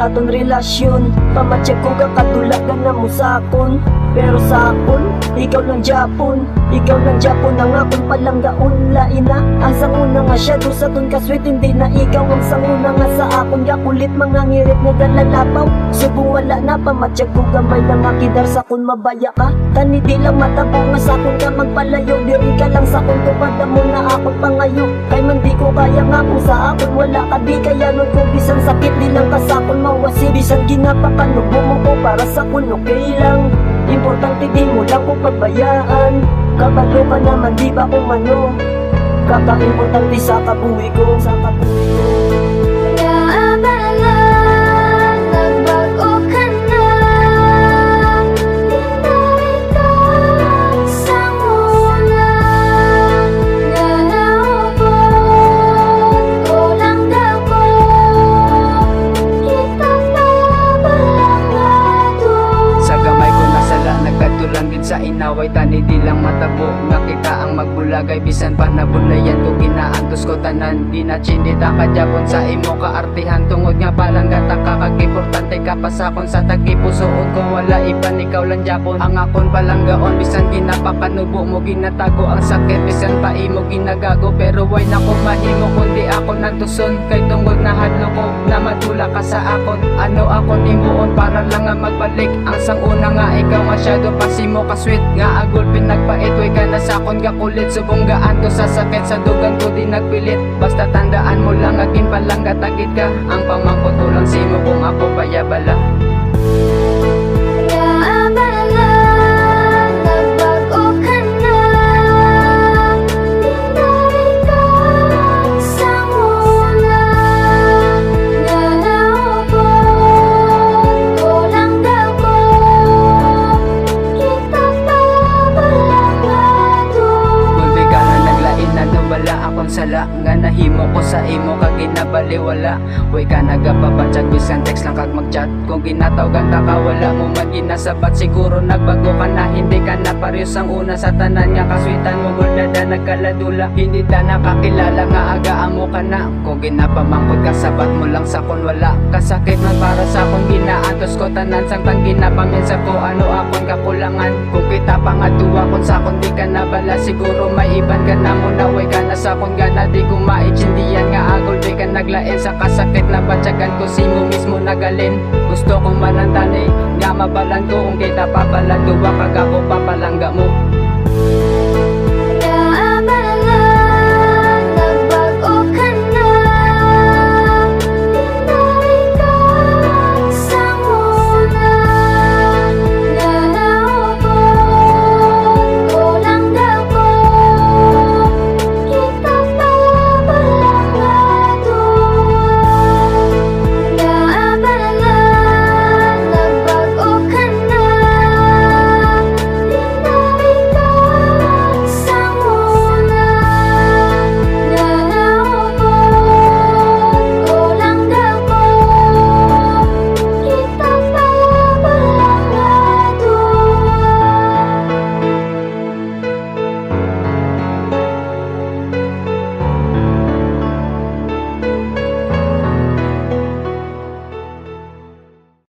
aton relasyon. Pamatsyak ko ka kadulagan na mo sakon, pero sa akon, ikaw lang Japon. Ikaw lang Japon ang akon palang gaon. Lain na ang sanguna nga siya do sa ton kaswit, hindi na ikaw ang sanguna nga sa akon. Gakulit mga ngirit nga galalapaw, subong wala na. Pamatsyak ko gamay lang akidar sa kun mabaya ka. Tani di lang matabo nga sa kun ka magpalayo. Diri ka lang sa kun tupada mo na akon pangayo. Kay man di ko kaya nga kung sa akon wala ka, di kaya nun ko bisan sakit di lang ka sa kun mawasi. Bisan ginapakanubo mo ko para sa kun okay lang. Importante di mo lang ko pabayaan. Kabalo ka naman di ba kung ano, kaka-importante sa kabuhi ko, sa kabuhi ko. Sa inaway tani di lang matabo nga kita ang magbulagay, bisan pa nabulayan ko ginaantos ko tanan. Di na chinita ka Japon sa imo kaartihan, tungod nga palang gata ka kag-importante ka pa sa akon. Sa tagipusoon ko wala iban, ikaw lang Japon ang akon palang gaon. Bisan ginapakanubo mo ginatago ang sakit, bisan pa imo ginagago, pero why na ko mahimo kundi ako nantuson. Kay tungod na hadlo ko na madula ka sa akon. Ano ako nimuon para lang nga magbalik ang sanguna nga ikaw masyado pasimo ka sweet nga agol pinagpait. Way ka na sakon gakulit, subong gaan to sa sakit, sa dugan ko di nagpilit. Basta tandaan mo lang akin palang gatagit ka, ang pamangkot ko lang simo kung ako payabala. Sala nga nahimo ko sa imo kag ginabaliwala. Way ka nagapabatsag bisan text lang kag magchat. Kung ginatawgan ta ka wala mo man ginasabat, siguro nagbago ka na, hindi ka na parehas ang una sa tanan nga kaswitan mo. Muldada nagkaladula, hindi ta nakakilala nga agaan mo ka na. Kung ginapamangkot ka sabat mo lang sa kon wala kasakit man para sa kon ginaantos ko tanan. Samtang ginapaminsa ko ano akon kakulangan. Kung kita pangaduwa kon sa kon di ka nabala, siguro may iban ka na mo na. Way ka na sa kon gana di ko maitsindihan nga agol di ka naglain sa kasakit na batyagan ko simo mismo nagalin. Gusto kong manantani nga mabalan ko kung kita papalan duwa kag ako papalangga mo.